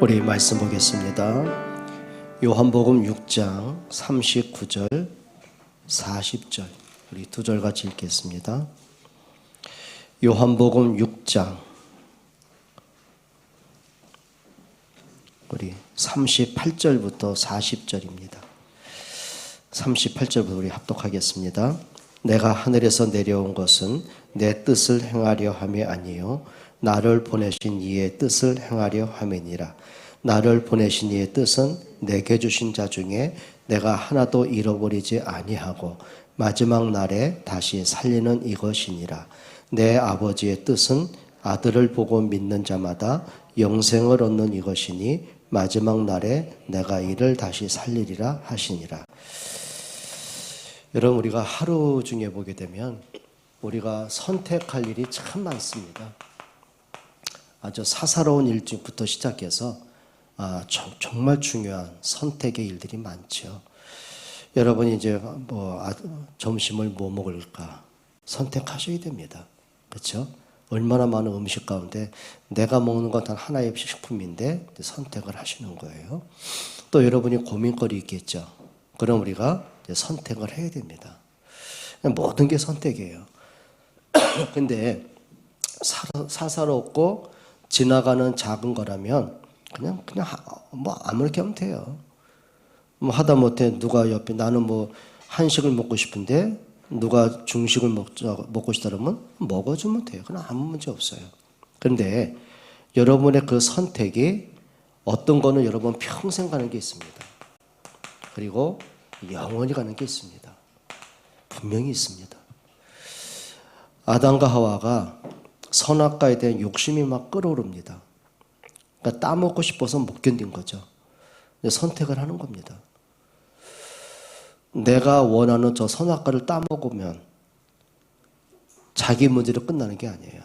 우리 말씀 보겠습니다. 요한복음 6장 39절 40절 우리 두 절 같이 읽겠습니다. 요한복음 6장 우리 38절부터 40절입니다. 38절부터 우리 합독하겠습니다. 내가 하늘에서 내려온 것은 내 뜻을 행하려 함이 아니요 나를 보내신 이의 뜻을 행하려 함이니라. 나를 보내신 이의 뜻은 내게 주신 자 중에 내가 하나도 잃어버리지 아니하고 마지막 날에 다시 살리는 이것이니라. 내 아버지의 뜻은 아들을 보고 믿는 자마다 영생을 얻는 이것이니 마지막 날에 내가 이를 다시 살리리라 하시니라. 여러분, 우리가 하루 중에 보게 되면 우리가 선택할 일이 참 많습니다. 아주 사사로운 일부터 시작해서 정말 중요한 선택의 일들이 많죠. 여러분이 이제 점심을 뭐 먹을까 선택하셔야 됩니다. 그렇죠? 얼마나 많은 음식 가운데 내가 먹는 건 단 하나의 식품인데 선택을 하시는 거예요. 또 여러분이 고민거리 있겠죠. 그럼 우리가 이제 선택을 해야 됩니다. 모든 게 선택이에요. 근데 사사롭고 지나가는 작은 거라면 그냥 뭐 아무렇게 하면 돼요. 뭐 하다못해 누가 옆에 나는 뭐 한식을 먹고 싶은데 누가 중식을 먹고 싶다 그러면 먹어주면 돼요. 그럼 아무 문제 없어요. 그런데 여러분의 그 선택이 어떤 거는 여러분 평생 가는 게 있습니다. 그리고 영원히 가는 게 있습니다. 분명히 있습니다. 아담과 하와가 선악과에 대한 욕심이 막 끓어오릅니다. 그러니까 따먹고 싶어서 못 견딘 거죠. 선택을 하는 겁니다. 내가 원하는 저 선악과를 따먹으면 자기 문제로 끝나는 게 아니에요.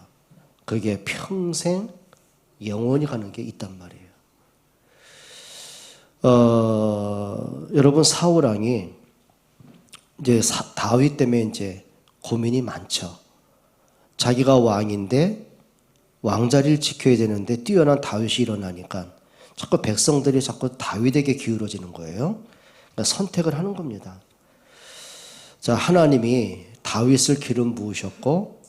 그게 평생 영원히 가는 게 있단 말이에요. 여러분, 사울왕이 이제 다윗 때문에 이제 고민이 많죠. 자기가 왕인데 왕자리를 지켜야 되는데 뛰어난 다윗이 일어나니까 자꾸 백성들이 자꾸 다윗에게 기울어지는 거예요. 그러니까 선택을 하는 겁니다. 자, 하나님이 다윗을 기름 부으셨고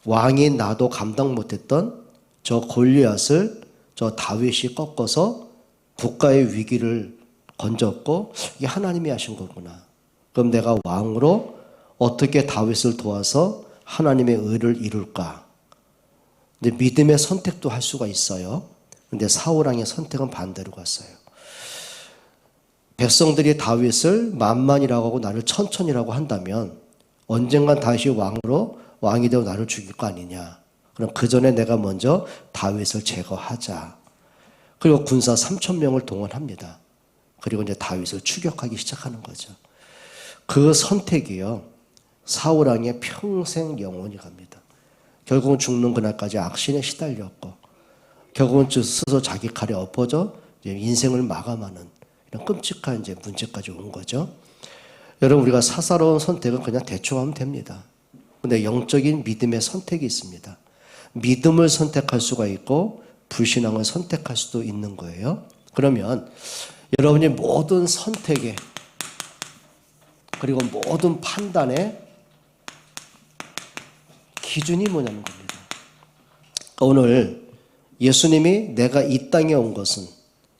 왕이 나도 감당 못했던 저 골리앗을 저 다윗이 꺾어서 국가의 위기를 건졌고 이게 하나님이 하신 거구나. 그럼 내가 왕으로 어떻게 다윗을 도와서 하나님의 의를 이룰까? 근데 믿음의 선택도 할 수가 있어요. 근데 사울왕의 선택은 반대로 갔어요. 백성들이 다윗을 만만이라고 하고 나를 천천이라고 한다면 언젠간 다시 왕이 되어 나를 죽일 거 아니냐. 그럼 그 전에 내가 먼저 다윗을 제거하자. 그리고 군사 3,000명을 동원합니다. 그리고 이제 다윗을 추격하기 시작하는 거죠. 그 선택이요. 사울왕의 평생 영원히 갑니다. 결국은 죽는 그날까지 악신에 시달렸고 결국은 스스로 자기 칼에 엎어져 인생을 마감하는 이런 끔찍한 이제 문제까지 온 거죠. 여러분, 우리가 사사로운 선택은 그냥 대충 하면 됩니다. 근데 영적인 믿음의 선택이 있습니다. 믿음을 선택할 수가 있고 불신앙을 선택할 수도 있는 거예요. 그러면 여러분이 모든 선택에 그리고 모든 판단에 기준이 뭐냐는 겁니다. 오늘 예수님이 내가 이 땅에 온 것은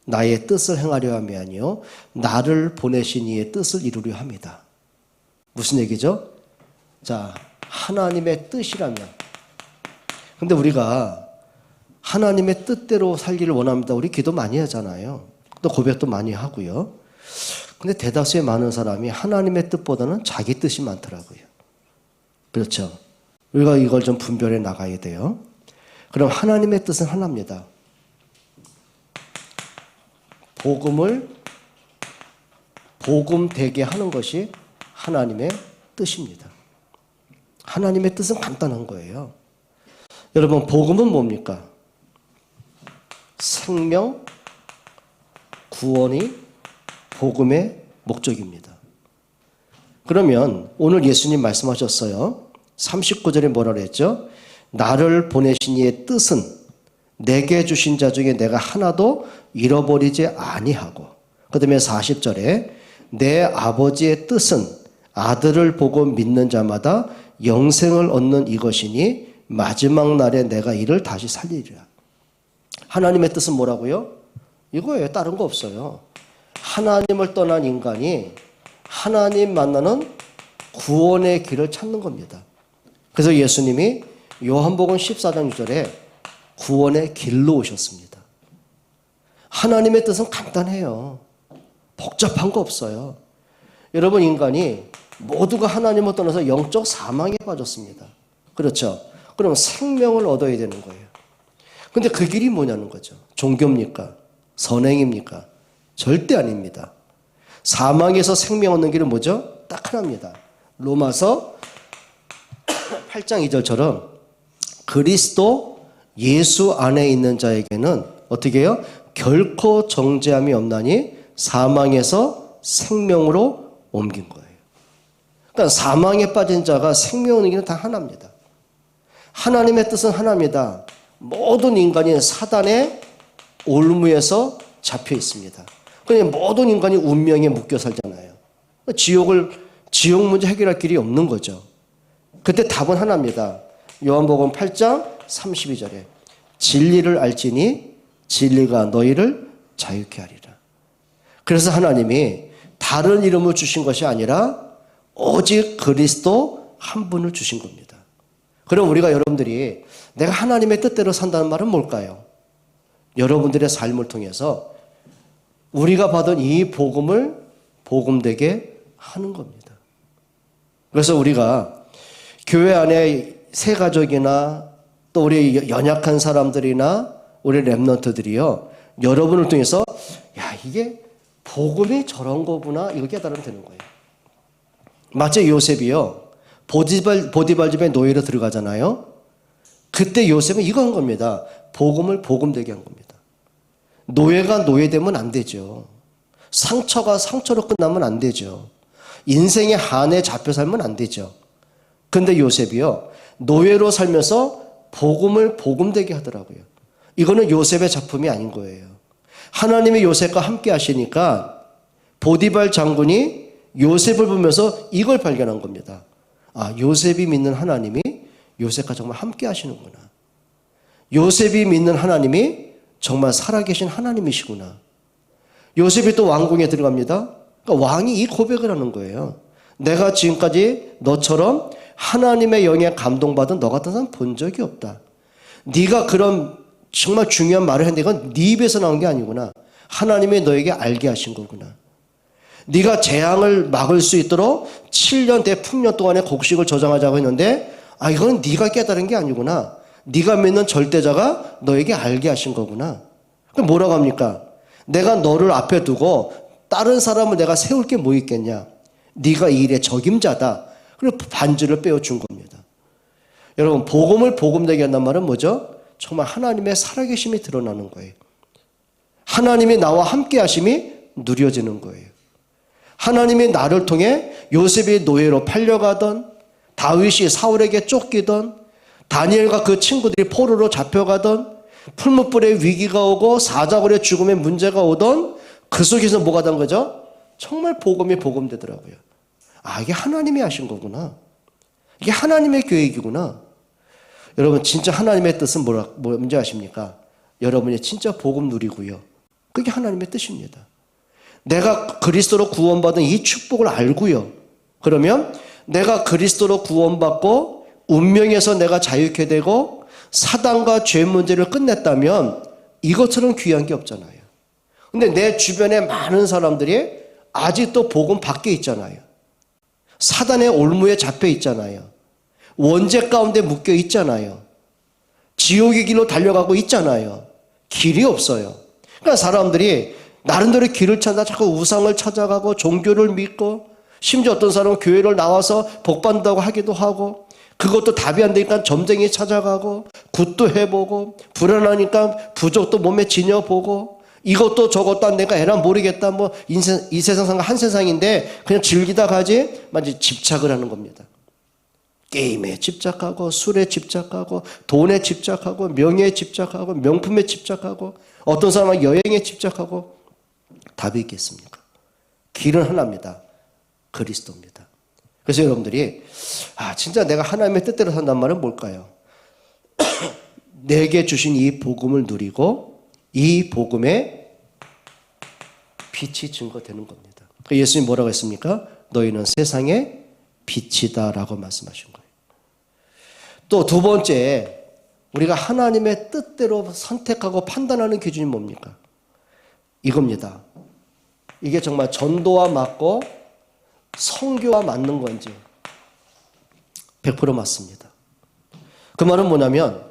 나의 뜻을 행하려 함이 아니요 나를 보내신 이의 뜻을 이루려 합니다. 무슨 얘기죠? 자, 하나님의 뜻이라면, 근데 우리가 하나님의 뜻대로 살기를 원합니다. 우리 기도 많이 하잖아요. 또 고백도 많이 하고요. 근데 대다수의 많은 사람이 하나님의 뜻보다는 자기 뜻이 많더라고요. 그렇죠? 우리가 이걸 좀 분별해 나가야 돼요. 그럼 하나님의 뜻은 하나입니다. 복음을 복음되게 하는 것이 하나님의 뜻입니다. 하나님의 뜻은 간단한 거예요. 여러분, 복음은 뭡니까? 생명, 구원이 복음의 목적입니다. 그러면 오늘 예수님 말씀하셨어요. 39절에 뭐라 그랬죠? 나를 보내신 이의 뜻은 내게 주신 자 중에 내가 하나도 잃어버리지 아니하고, 그 다음에 40절에 내 아버지의 뜻은 아들을 보고 믿는 자마다 영생을 얻는 이것이니 마지막 날에 내가 이를 다시 살리리라. 하나님의 뜻은 뭐라고요? 이거예요. 다른 거 없어요. 하나님을 떠난 인간이 하나님 만나는 구원의 길을 찾는 겁니다. 그래서 예수님이 요한복음 14장 6절에 구원의 길로 오셨습니다. 하나님의 뜻은 간단해요. 복잡한 거 없어요. 여러분, 인간이 모두가 하나님을 떠나서 영적 사망에 빠졌습니다. 그렇죠? 그럼 생명을 얻어야 되는 거예요. 근데 그 길이 뭐냐는 거죠. 종교입니까? 선행입니까? 절대 아닙니다. 사망에서 생명 얻는 길은 뭐죠? 딱 하나입니다. 로마서 8장 2절처럼 그리스도 예수 안에 있는 자에게는 어떻게 해요? 결코 정죄함이 없나니 사망에서 생명으로 옮긴 거예요. 그러니까 사망에 빠진 자가 생명 얻는 길은 다 하나입니다. 하나님의 뜻은 하나입니다. 모든 인간이 사단의 올무에서 잡혀 있습니다. 그러니까 모든 인간이 운명에 묶여 살잖아요. 지옥 문제 해결할 길이 없는 거죠. 그때 답은 하나입니다. 요한복음 8장 32절에 진리를 알지니 진리가 너희를 자유케 하리라. 그래서 하나님이 다른 이름을 주신 것이 아니라 오직 그리스도 한 분을 주신 겁니다. 그럼 우리가 여러분들이 내가 하나님의 뜻대로 산다는 말은 뭘까요? 여러분들의 삶을 통해서 우리가 받은 이 복음을 복음되게 하는 겁니다. 그래서 우리가 교회 안에 새 가족이나 또 우리 연약한 사람들이나 우리 랩런트들이요, 여러분을 통해서 야, 이게 복음이 저런 거구나, 이거 깨달으면 되는 거예요. 마치 요셉이요, 보디발 집에 노예로 들어가잖아요. 그때 요셉은 이거 한 겁니다. 복음을 복음되게 한 겁니다. 노예가 노예되면 안 되죠. 상처가 상처로 끝나면 안 되죠. 인생의 한에 잡혀 살면 안 되죠. 근데 요셉이요, 노예로 살면서 복음을 복음되게 하더라고요. 이거는 요셉의 작품이 아닌 거예요. 하나님이 요셉과 함께 하시니까 보디발 장군이 요셉을 보면서 이걸 발견한 겁니다. 아, 요셉이 믿는 하나님이 요셉과 정말 함께 하시는구나. 요셉이 믿는 하나님이 정말 살아계신 하나님이시구나. 요셉이 또 왕궁에 들어갑니다. 그러니까 왕이 이 고백을 하는 거예요. 내가 지금까지 너처럼 하나님의 영에 감동받은 너 같은 사람 본 적이 없다. 네가 그런 정말 중요한 말을 했는데 이건 네 입에서 나온 게 아니구나. 하나님이 너에게 알게 하신 거구나. 네가 재앙을 막을 수 있도록 7년 대풍년 동안의 곡식을 저장하자고 했는데 아, 이건 네가 깨달은 게 아니구나. 네가 믿는 절대자가 너에게 알게 하신 거구나. 그럼 뭐라고 합니까? 내가 너를 앞에 두고 다른 사람을 내가 세울 게 뭐 있겠냐. 네가 이 일의 적임자다. 그리고 반주를 빼어준 겁니다. 여러분, 복음을 복음되게 한단 말은 뭐죠? 정말 하나님의 살아계심이 드러나는 거예요. 하나님이 나와 함께 하심이 누려지는 거예요. 하나님이 나를 통해 요셉이 노예로 팔려가던, 다윗이 사울에게 쫓기던, 다니엘과 그 친구들이 포로로 잡혀가던, 풀무불의 위기가 오고 사자굴의 죽음의 문제가 오던 그 속에서 뭐가 된 거죠? 정말 복음이 복음되더라고요. 아, 이게 하나님이 하신 거구나. 이게 하나님의 계획이구나. 여러분, 진짜 하나님의 뜻은 뭔지 아십니까? 여러분이 진짜 복음 누리고요. 그게 하나님의 뜻입니다. 내가 그리스도로 구원받은 이 축복을 알고요. 그러면 내가 그리스도로 구원받고 운명에서 내가 자유케 되고 사단과 죄 문제를 끝냈다면 이것처럼 귀한 게 없잖아요. 근데 내 주변에 많은 사람들이 아직도 복음 밖에 있잖아요. 사단의 올무에 잡혀 있잖아요. 원죄 가운데 묶여 있잖아요. 지옥의 길로 달려가고 있잖아요. 길이 없어요. 그러니까 사람들이 나름대로 길을 찾아 자꾸 우상을 찾아가고 종교를 믿고, 심지어 어떤 사람은 교회를 나와서 복받는다고 하기도 하고, 그것도 답이 안 되니까 점쟁이 찾아가고, 굿도 해보고, 불안하니까 부족도 몸에 지녀보고, 이것도 저것도 안 되니까 에라 모르겠다, 뭐 이 세상 한 세상인데 그냥 즐기다 가지, 마치 집착을 하는 겁니다. 게임에 집착하고 술에 집착하고 돈에 집착하고 명예에 집착하고 명품에 집착하고 어떤 사람은 여행에 집착하고 답이 있겠습니까? 길은 하나입니다. 그리스도입니다. 그래서 여러분들이 진짜 내가 하나님의 뜻대로 산단 말은 뭘까요? 내게 주신 이 복음을 누리고 이 복음의 빛이 증거되는 겁니다. 예수님 뭐라고 했습니까? 너희는 세상의 빛이다라고 말씀하신 거예요. 또 두 번째, 우리가 하나님의 뜻대로 선택하고 판단하는 기준이 뭡니까? 이겁니다. 이게 정말 전도와 맞고 선교와 맞는 건지 100% 맞습니다. 그 말은 뭐냐면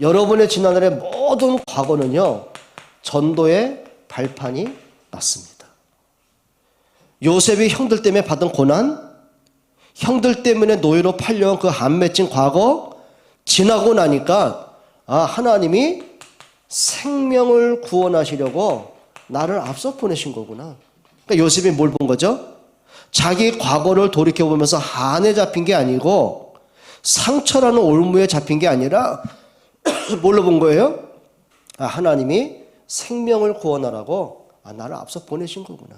여러분의 지난날의 모든 과거는요, 전도의 발판이 맞습니다. 요셉이 형들 때문에 받은 고난, 형들 때문에 노예로 팔려온 그 안 맺힌 과거 지나고 나니까 하나님이 생명을 구원하시려고 나를 앞서 보내신 거구나. 그러니까 요셉이 뭘 본 거죠? 자기 과거를 돌이켜보면서 한에 잡힌 게 아니고 상처라는 올무에 잡힌 게 아니라 뭘로 본 거예요? 하나님이 생명을 구원하라고 나를 앞서 보내신 거구나.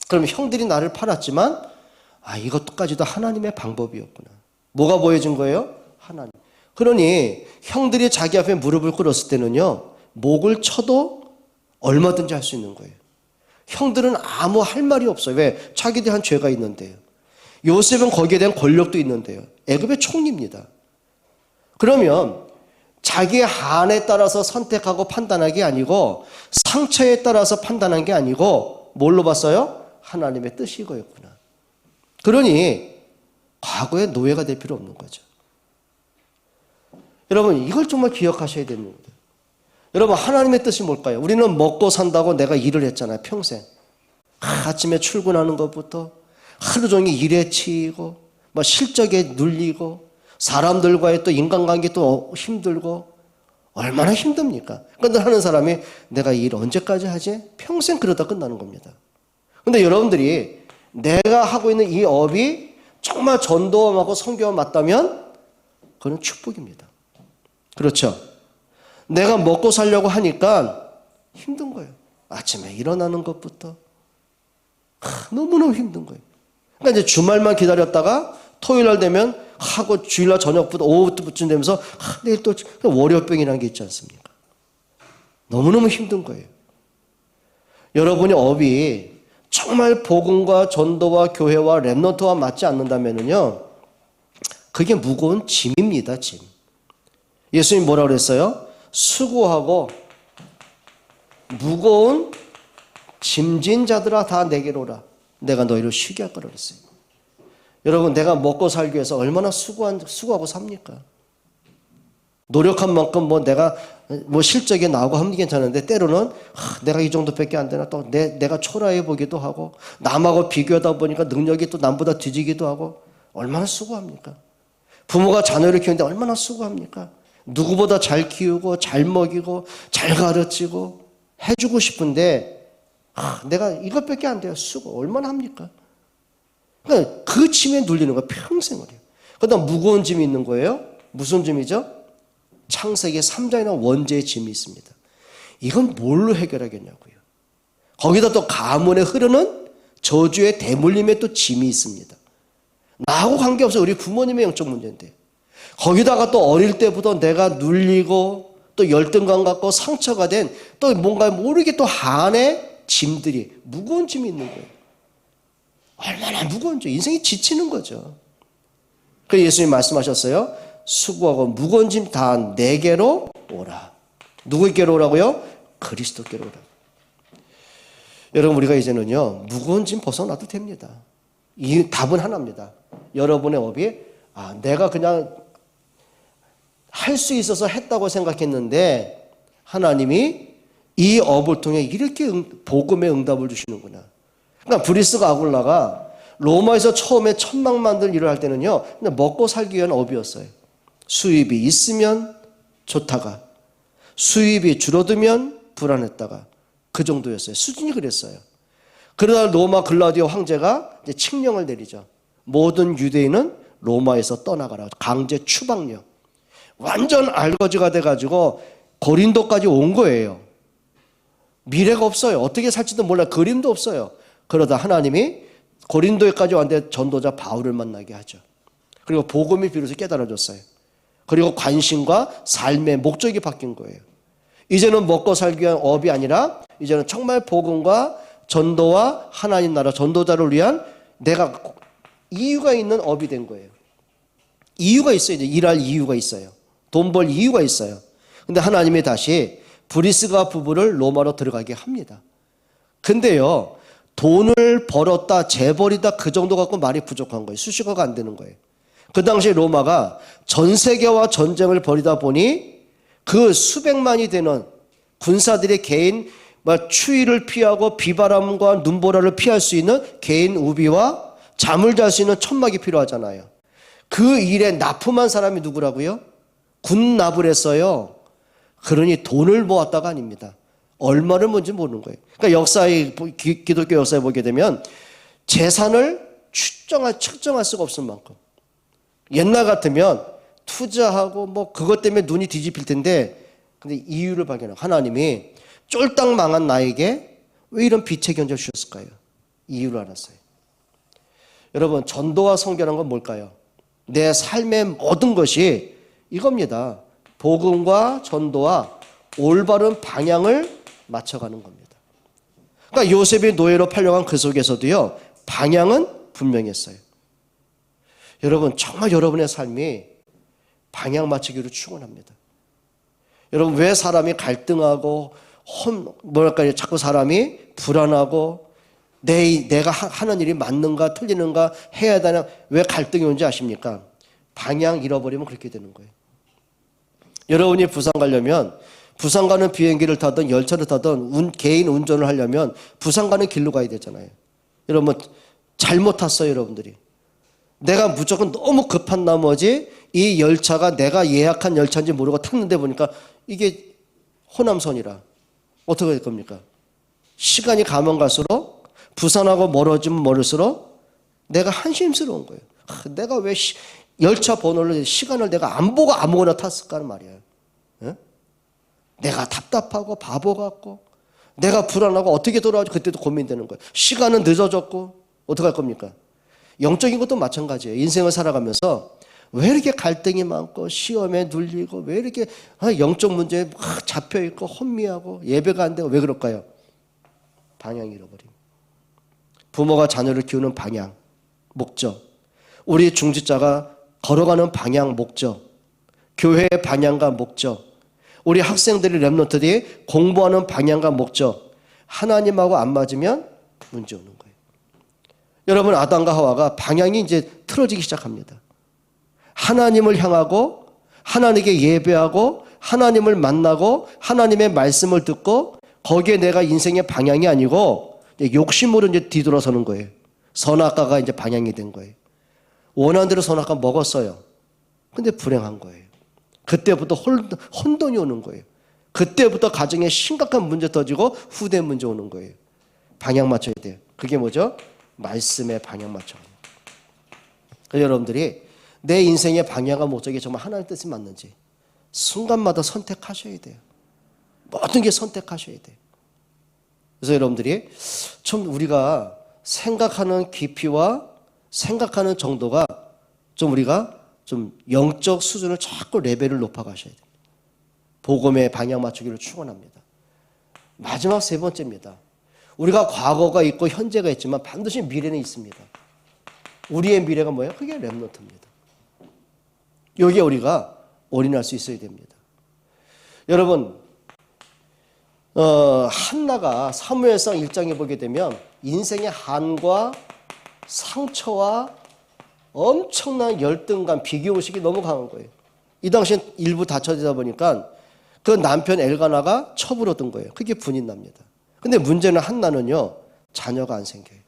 그럼 형들이 나를 팔았지만 이것까지도 하나님의 방법이었구나. 뭐가 보여준 거예요? 하나님. 그러니 형들이 자기 앞에 무릎을 꿇었을 때는요, 목을 쳐도 얼마든지 할 수 있는 거예요. 형들은 아무 할 말이 없어요. 왜? 자기들이 한 죄가 있는데요. 요셉은 거기에 대한 권력도 있는데요. 애굽의 총리입니다. 그러면 자기의 한에 따라서 선택하고 판단한 게 아니고 상처에 따라서 판단한 게 아니고 뭘로 봤어요? 하나님의 뜻이 이거였구나. 그러니 과거의 노예가 될 필요 없는 거죠. 여러분, 이걸 정말 기억하셔야 됩니다. 여러분, 하나님의 뜻이 뭘까요? 우리는 먹고 산다고 내가 일을 했잖아요, 평생. 아침에 출근하는 것부터 하루 종일 일에 치이고 실적에 눌리고 사람들과의 또 인간관계 또 힘들고 얼마나 힘듭니까? 그런데 하는 사람이 내가 일 언제까지 하지? 평생 그러다 끝나는 겁니다. 그런데 여러분들이 내가 하고 있는 이 업이 정말 전도하고 선교와 맞다면 그건 축복입니다. 그렇죠? 내가 먹고 살려고 하니까 힘든 거예요. 아침에 일어나는 것부터 너무너무 힘든 거예요. 그러니까 이제 주말만 기다렸다가 토요일 날 되면 하고 주일날 저녁부터 오후부터 되면서 내일 또 월요병이라는 게 있지 않습니까? 너무너무 힘든 거예요. 여러분의 업이 정말 복음과 전도와 교회와 렘넌트와 맞지 않는다면요, 그게 무거운 짐입니다, 짐. 예수님 뭐라고 그랬어요? 수고하고 무거운 짐진 자들아 다 내게로 오라. 내가 너희를 쉬게 할 거라 그랬어요. 여러분, 내가 먹고 살기 위해서 얼마나 수고하고 삽니까? 노력한 만큼 내가 실적이 나오고 하면 괜찮은데 때로는 내가 이 정도밖에 안 되나, 또 내가 초라해 보기도 하고 남하고 비교하다 보니까 능력이 또 남보다 뒤지기도 하고 얼마나 수고합니까? 부모가 자녀를 키우는데 얼마나 수고합니까? 누구보다 잘 키우고 잘 먹이고 잘 가르치고 해주고 싶은데 내가 이것밖에 안 돼요. 수고 얼마나 합니까? 그러니까 그 짐에 눌리는 거예요. 평생을요. 그다음 무거운 짐이 있는 거예요. 무슨 짐이죠? 창세기 3장에는 원죄의 짐이 있습니다. 이건 뭘로 해결하겠냐고요. 거기다 또 가문에 흐르는 저주의 대물림의 또 짐이 있습니다. 나하고 관계없어요. 우리 부모님의 영적 문제인데 거기다가 또 어릴 때부터 내가 눌리고 또 열등감 갖고 상처가 된 또 뭔가 모르게 또 한의 짐들이 무거운 짐이 있는 거예요. 얼마나 무거운지 인생이 지치는 거죠. 그래서 예수님 말씀하셨어요. 수고하고 무거운 짐 다 내게로 오라. 누구께로 오라고요? 그리스도께로 오라. 여러분, 우리가 이제는요, 무거운 짐 벗어나도 됩니다. 이 답은 하나입니다. 여러분의 업이 내가 그냥 할 수 있어서 했다고 생각했는데 하나님이 이 업을 통해 이렇게 복음의 응답을 주시는구나. 그러니까 브리스가 아굴라가 로마에서 처음에 천막만들 일을 할 때는요, 그냥 먹고 살기 위한 업이었어요. 수입이 있으면 좋다가 수입이 줄어들면 불안했다가 그 정도였어요. 수준이 그랬어요. 그러다 로마 글라디오 황제가 이제 칙령을 내리죠. 모든 유대인은 로마에서 떠나가라. 강제 추방령. 완전 알거지가 돼가지고 고린도까지 온 거예요. 미래가 없어요. 어떻게 살지도 몰라. 그림도 없어요. 그러다 하나님이 고린도에까지 왔는데 전도자 바울을 만나게 하죠. 그리고 복음이 비로소 깨달아졌어요. 그리고 관심과 삶의 목적이 바뀐 거예요. 이제는 먹고 살기 위한 업이 아니라 이제는 정말 복음과 전도와 하나님 나라 전도자를 위한 내가 이유가 있는 업이 된 거예요. 이유가 있어요. 이제 일할 이유가 있어요. 돈 벌 이유가 있어요. 근데 하나님이 다시 브리스가 부부를 로마로 들어가게 합니다. 근데요, 돈을 벌었다, 재벌이다 그 정도 갖고 말이 부족한 거예요. 수식어가 안 되는 거예요. 그 당시 로마가 전 세계와 전쟁을 벌이다 보니 그 수백만이 되는 군사들의 개인 추위를 피하고 비바람과 눈보라를 피할 수 있는 개인 우비와 잠을 잘 수 있는 천막이 필요하잖아요. 그 일에 납품한 사람이 누구라고요? 군납을 했어요. 그러니 돈을 모았다가 아닙니다. 얼마를 뭔지 모르는 거예요. 그러니까 역사의 기독교 역사에 보게 되면 재산을 측정할 수가 없을 만큼 옛날 같으면 투자하고 뭐 그것 때문에 눈이 뒤집힐 텐데 근데 이유를 발견하고 하나님이 쫄딱 망한 나에게 왜 이런 빛의 견제를 주셨을까요? 이유를 알았어요. 여러분 전도와 성결한 건 뭘까요? 내 삶의 모든 것이 이겁니다. 복음과 전도와 올바른 방향을 맞춰가는 겁니다. 그러니까 요셉이 노예로 팔려간 그 속에서도요. 방향은 분명했어요. 여러분 정말 여러분의 삶이 방향 맞추기로 축원합니다. 여러분 왜 사람이 갈등하고 자꾸 사람이 불안하고 내가 하는 일이 맞는가 틀리는가 해야 되나 왜 갈등이 오는지 아십니까? 방향 잃어버리면 그렇게 되는 거예요. 여러분이 부산 가려면 부산 가는 비행기를 타든 열차를 타든 개인 운전을 하려면 부산 가는 길로 가야 되잖아요. 여러분 잘못 탔어요 여러분들이. 내가 무조건 너무 급한 나머지 이 열차가 내가 예약한 열차인지 모르고 탔는데 보니까 이게 호남선이라 어떻게 될 겁니까? 시간이 가면 갈수록 부산하고 멀어지면 멀을수록 내가 한심스러운 거예요. 내가 왜 열차 번호를 시간을 내가 안 보고 아무거나 탔을까 하는 말이에요. 예? 내가 답답하고 바보 같고 내가 불안하고 어떻게 돌아오지 그때도 고민되는 거예요. 시간은 늦어졌고 어떻게 할 겁니까? 영적인 것도 마찬가지예요. 인생을 살아가면서 왜 이렇게 갈등이 많고 시험에 눌리고 왜 이렇게 영적 문제에 막 잡혀있고 혼미하고 예배가 안 되고 왜 그럴까요? 방향 잃어버림. 부모가 자녀를 키우는 방향, 목적. 우리 중직자가 걸어가는 방향, 목적. 교회의 방향과 목적. 우리 학생들이 렘넌트들이 공부하는 방향과 목적. 하나님하고 안 맞으면 문제 오는 거예요. 여러분 아담과 하와가 방향이 이제 틀어지기 시작합니다. 하나님을 향하고 하나님께 예배하고 하나님을 만나고 하나님의 말씀을 듣고 거기에 내가 인생의 방향이 아니고 욕심으로 이제 뒤돌아서는 거예요. 선악과가 이제 방향이 된 거예요. 원하는 대로 선악과 먹었어요. 근데 불행한 거예요. 그때부터 혼돈이 오는 거예요. 그때부터 가정에 심각한 문제 터지고 후대 문제 오는 거예요. 방향 맞춰야 돼요. 그게 뭐죠? 말씀에 방향 맞춰. 그래서 여러분들이 내 인생의 방향과 목적이 정말 하나님 뜻이 맞는지 순간마다 선택하셔야 돼요. 모든 게 선택하셔야 돼요. 그래서 여러분들이 좀 우리가 생각하는 깊이와 생각하는 정도가 좀 우리가 좀 영적 수준을 자꾸 레벨을 높아 가셔야 돼요. 복음의 방향 맞추기를 축원합니다. 마지막 세 번째입니다. 우리가 과거가 있고 현재가 있지만 반드시 미래는 있습니다. 우리의 미래가 뭐예요? 그게 렘넌트입니다. 여기에 우리가 올인할 수 있어야 됩니다. 여러분 한나가 사무엘상 1장에 보게 되면 인생의 한과 상처와 엄청난 열등감, 비교의식이 너무 강한 거예요. 이 당시엔 일부 다쳐지다 보니까 그 남편 엘가나가 첩을 얻은 거예요. 그게 분이 납니다. 근데 문제는 한나는요, 자녀가 안 생겨요.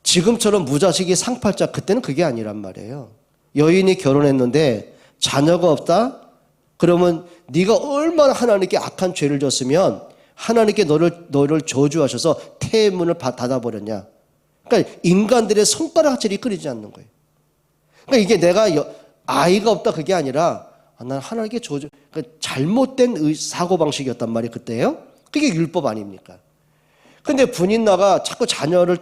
지금처럼 무자식이 상팔자, 그때는 그게 아니란 말이에요. 여인이 결혼했는데 자녀가 없다? 그러면 네가 얼마나 하나님께 악한 죄를 졌으면 하나님께 너를 저주하셔서 태의 문을 닫아버렸냐. 그러니까 인간들의 손가락질이 끊이지 않는 거예요. 그러니까 이게 내가 아이가 없다 그게 아니라 난 하나님께 그러니까 잘못된 사고방식이었단 말이에요. 그때요. 그게 율법 아닙니까? 근데 분인나가 자꾸 자녀를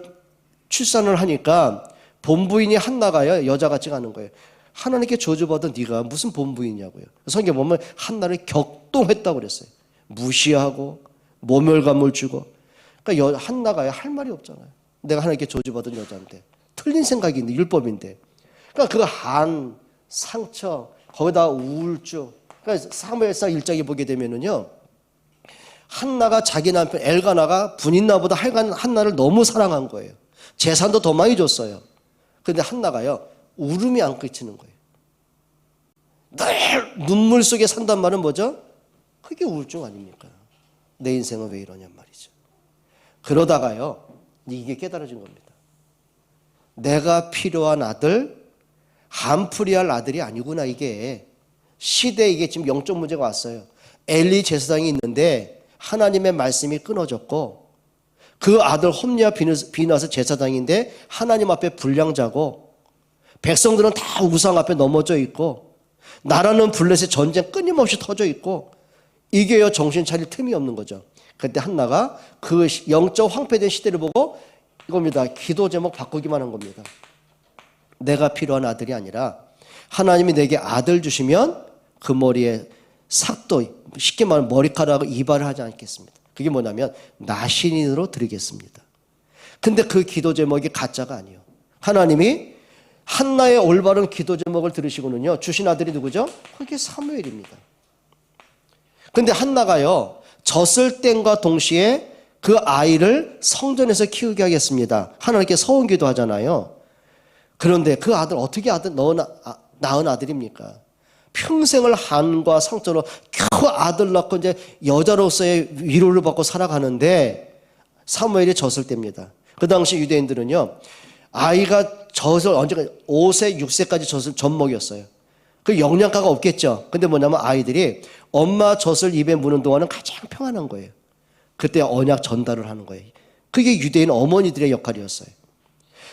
출산을 하니까 본부인이 한나가요. 여자 같지가 않은 거예요. 하나님께 저주받은 네가 무슨 본부이냐고요. 성경 보면 한나를 격동했다고 그랬어요. 무시하고 모멸감을 주고. 그러니까 한나가요. 할 말이 없잖아요. 내가 하나님께 저주받은 여자인데. 틀린 생각인데 율법인데. 그러니까 그 한, 상처, 거기다 우울증. 그러니까 사무엘상 1장에 보게 되면은요. 한나가 자기 남편 엘가나가 분인나보다 한나를 너무 사랑한 거예요. 재산도 더 많이 줬어요. 그런데 한나가요. 울음이 안 그치는 거예요. 늘 눈물 속에 산단 말은 뭐죠? 그게 우울증 아닙니까? 내 인생은 왜 이러냔 말이죠. 그러다가요. 이게 깨달아진 겁니다. 내가 필요한 아들, 한풀이할 아들이 아니구나 이게. 시대에 이게 지금 영적 문제가 왔어요. 엘리 제사장이 있는데 하나님의 말씀이 끊어졌고 그 아들 홈리와 비나스 제사장인데 하나님 앞에 불량자고 백성들은 다 우상 앞에 넘어져 있고 나라는 블레셋 전쟁 끊임없이 터져 있고 이게요 정신 차릴 틈이 없는 거죠. 그때 한나가 그 영적 황폐된 시대를 보고 이겁니다. 기도 제목 바꾸기만 한 겁니다. 내가 필요한 아들이 아니라 하나님이 내게 아들 주시면 그 머리에 삭도 쉽게 말하면 머리카락을 이발을 하지 않겠습니다. 그게 뭐냐면 나신인으로 드리겠습니다. 근데 그 기도 제목이 가짜가 아니에요. 하나님이 한나의 올바른 기도 제목을 들으시고는요 주신 아들이 누구죠? 그게 사무엘입니다. 근데 한나가요 젖을 땐과 동시에 그 아이를 성전에서 키우게 하겠습니다. 하나님께 서원 기도하잖아요. 그런데 그 아들 어떻게 낳은 아들입니까? 평생을 한과 상처로 겨우 아들 낳고 이제 여자로서의 위로를 받고 살아가는데 사무엘이 젖을 때입니다. 그 당시 유대인들은요 아이가 젖을 언제까 5세, 6세까지 젖을 먹였어요. 그 영양가가 없겠죠. 근데 뭐냐면 아이들이 엄마 젖을 입에 무는 동안은 가장 평안한 거예요. 그때 언약 전달을 하는 거예요. 그게 유대인 어머니들의 역할이었어요.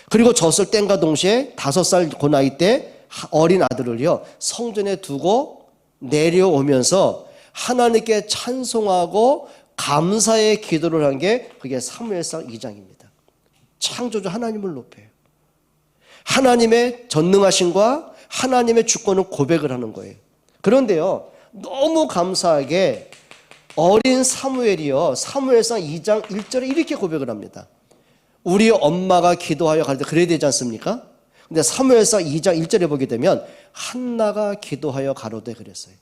그리고 젖을 땐과 동시에 5살 그 나이 때 어린 아들을요 성전에 두고 내려오면서 하나님께 찬송하고 감사의 기도를 한 게 그게 사무엘상 2장입니다. 창조주 하나님을 높여요. 하나님의 전능하심과 하나님의 주권을 고백을 하는 거예요. 그런데요 너무 감사하게 어린 사무엘이요 사무엘상 2장 1절에 이렇게 고백을 합니다. 우리 엄마가 기도하여 가로되 그래야 되지 않습니까? 근데 사무엘상 2장 1절에 보게 되면 한나가 기도하여 가로되 그랬어요.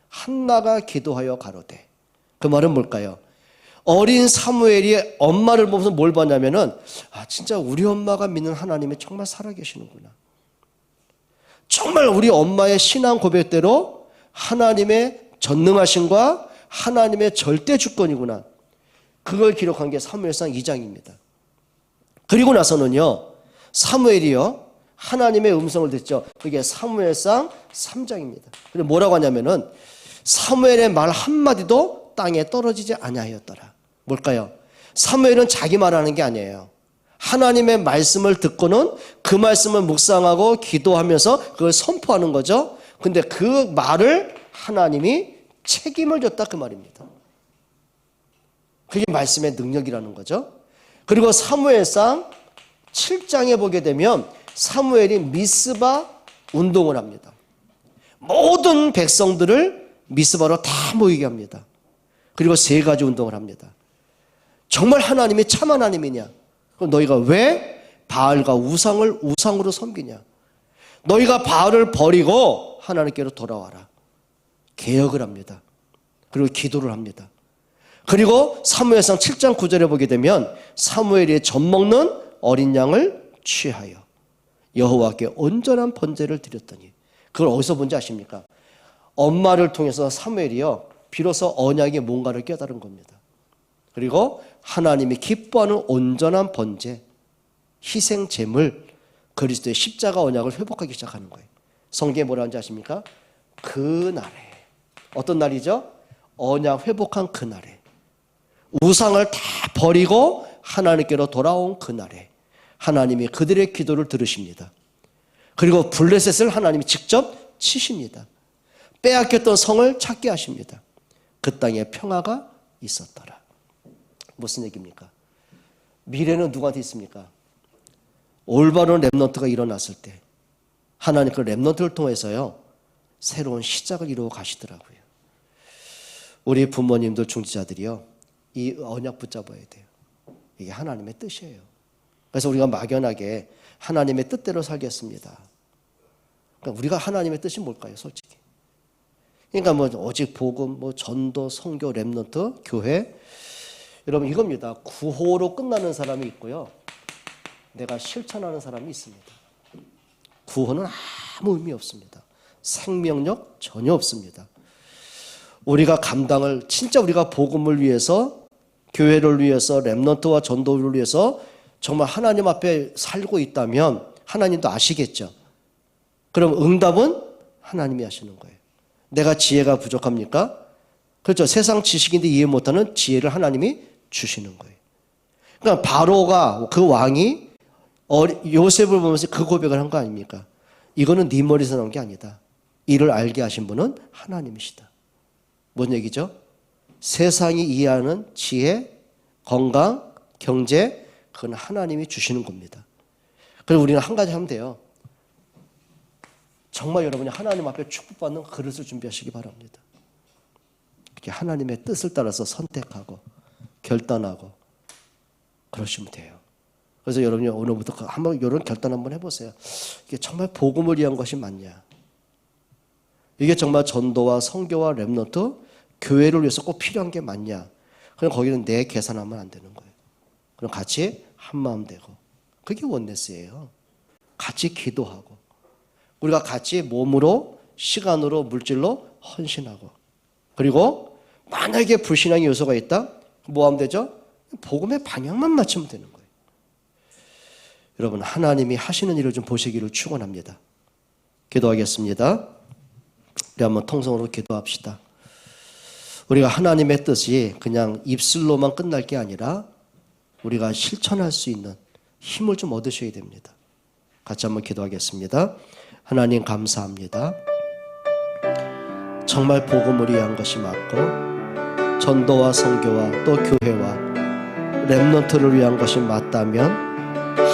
한나가 기도하여 가로되. 그 말은 뭘까요? 어린 사무엘이 엄마를 보면서 뭘 봤냐면은 진짜 우리 엄마가 믿는 하나님이 정말 살아계시는구나. 정말 우리 엄마의 신앙 고백대로 하나님의 전능하심과 하나님의 절대 주권이구나. 그걸 기록한 게 사무엘상 2장입니다. 그리고 나서는요 사무엘이요 하나님의 음성을 듣죠. 그게 사무엘상 3장입니다. 그리고 뭐라고 하냐면은 사무엘의 말 한마디도 땅에 떨어지지 아니하였더라. 뭘까요? 사무엘은 자기 말하는 게 아니에요. 하나님의 말씀을 듣고는 그 말씀을 묵상하고 기도하면서 그걸 선포하는 거죠. 근데 그 말을 하나님이 책임을 졌다 그 말입니다. 그게 말씀의 능력이라는 거죠. 그리고 사무엘상 7장에 보게 되면 사무엘이 미스바 운동을 합니다. 모든 백성들을 미스바로 다 모이게 합니다. 그리고 3가지 운동을 합니다. 정말 하나님이 참 하나님이냐? 그럼 너희가 왜 바알과 우상을 우상으로 섬기냐? 너희가 바알을 버리고 하나님께로 돌아와라. 개혁을 합니다. 그리고 기도를 합니다. 그리고 사무엘상 7장 9절에 보게 되면 사무엘이 젖먹는 어린 양을 취하여 여호와께 온전한 번제를 드렸더니 그걸 어디서 본지 아십니까? 엄마를 통해서 사무엘이요 비로소 언약의 뭔가를 깨달은 겁니다. 그리고 하나님이 기뻐하는 온전한 번제, 희생 제물, 그리스도의 십자가 언약을 회복하기 시작하는 거예요. 성경에 뭐라 하는지 아십니까? 그날에. 어떤 날이죠? 언약 회복한 그날에. 우상을 다 버리고 하나님께로 돌아온 그날에 하나님이 그들의 기도를 들으십니다. 그리고 블레셋을 하나님이 직접 치십니다. 빼앗겼던 성을 찾게 하십니다. 그 땅에 평화가 있었더라. 무슨 얘기입니까? 미래는 누구한테 있습니까? 올바른 렘넌트가 일어났을 때 하나님 그 렘넌트를 통해서요 새로운 시작을 이루어 가시더라고요. 우리 부모님들 중지자들이요 이 언약 붙잡아야 돼요. 이게 하나님의 뜻이에요. 그래서 우리가 막연하게 하나님의 뜻대로 살겠습니다. 그러니까 우리가 하나님의 뜻이 뭘까요, 솔직히? 그러니까 뭐 오직 복음, 뭐 전도, 선교, 렘넌트, 교회. 여러분 이겁니다. 구호로 끝나는 사람이 있고요. 내가 실천하는 사람이 있습니다. 구호는 아무 의미 없습니다. 생명력 전혀 없습니다. 우리가 감당을 진짜 우리가 복음을 위해서 교회를 위해서 렘넌트와 전도를 위해서 정말 하나님 앞에 살고 있다면 하나님도 아시겠죠. 그럼 응답은 하나님이 하시는 거예요. 내가 지혜가 부족합니까? 그렇죠. 세상 지식인데 이해 못하는 지혜를 하나님이 주시는 거예요. 그러니까 바로가 그 왕이 요셉을 보면서 그 고백을 한 거 아닙니까? 이거는 네 머리에서 나온 게 아니다. 이를 알게 하신 분은 하나님이시다. 뭔 얘기죠? 세상이 이해하는 지혜, 건강, 경제 그건 하나님이 주시는 겁니다. 그리고 우리는 한 가지 하면 돼요. 정말 여러분이 하나님 앞에 축복받는 그릇을 준비하시기 바랍니다. 이렇게 하나님의 뜻을 따라서 선택하고 결단하고 그러시면 돼요. 그래서 여러분이 오늘부터 한번 이런 결단 한번 해보세요. 이게 정말 복음을 위한 것이 맞냐? 이게 정말 전도와 선교와 렘넌트, 교회를 위해서 꼭 필요한 게 맞냐? 그럼 거기는 내 계산하면 안 되는 거예요. 그럼 같이 한마음 되고 그게 원네스예요. 같이 기도하고 우리가 같이 몸으로 시간으로 물질로 헌신하고 그리고 만약에 불신앙의 요소가 있다? 뭐 하면 되죠? 복음의 방향만 맞추면 되는 거예요. 여러분 하나님이 하시는 일을 좀 보시기를 축원합니다. 기도하겠습니다. 우리 한번 통성으로 기도합시다. 우리가 하나님의 뜻이 그냥 입술로만 끝날 게 아니라 우리가 실천할 수 있는 힘을 좀 얻으셔야 됩니다. 같이 한번 기도하겠습니다. 하나님 감사합니다. 정말 복음을 위한 것이 맞고 전도와 선교와 또 교회와 렘넌트를 위한 것이 맞다면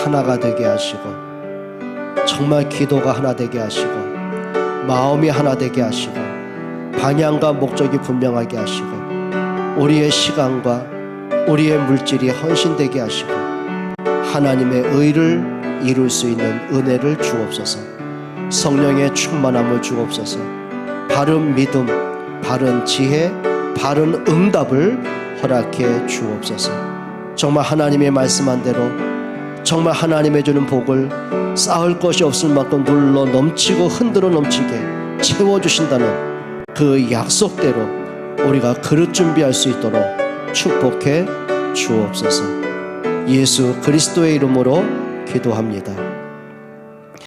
하나가 되게 하시고 정말 기도가 하나 되게 하시고 마음이 하나 되게 하시고 방향과 목적이 분명하게 하시고 우리의 시간과 우리의 물질이 헌신되게 하시고 하나님의 의를 이룰 수 있는 은혜를 주옵소서. 성령의 충만함을 주옵소서. 바른 믿음, 바른 지혜, 바른 응답을 허락해 주옵소서. 정말 하나님의 말씀한 대로 정말 하나님의 주는 복을 쌓을 것이 없을 만큼 눌러 넘치고 흔들어 넘치게 채워주신다는 그 약속대로 우리가 그릇 준비할 수 있도록 축복해 주옵소서. 예수 그리스도의 이름으로 기도합니다.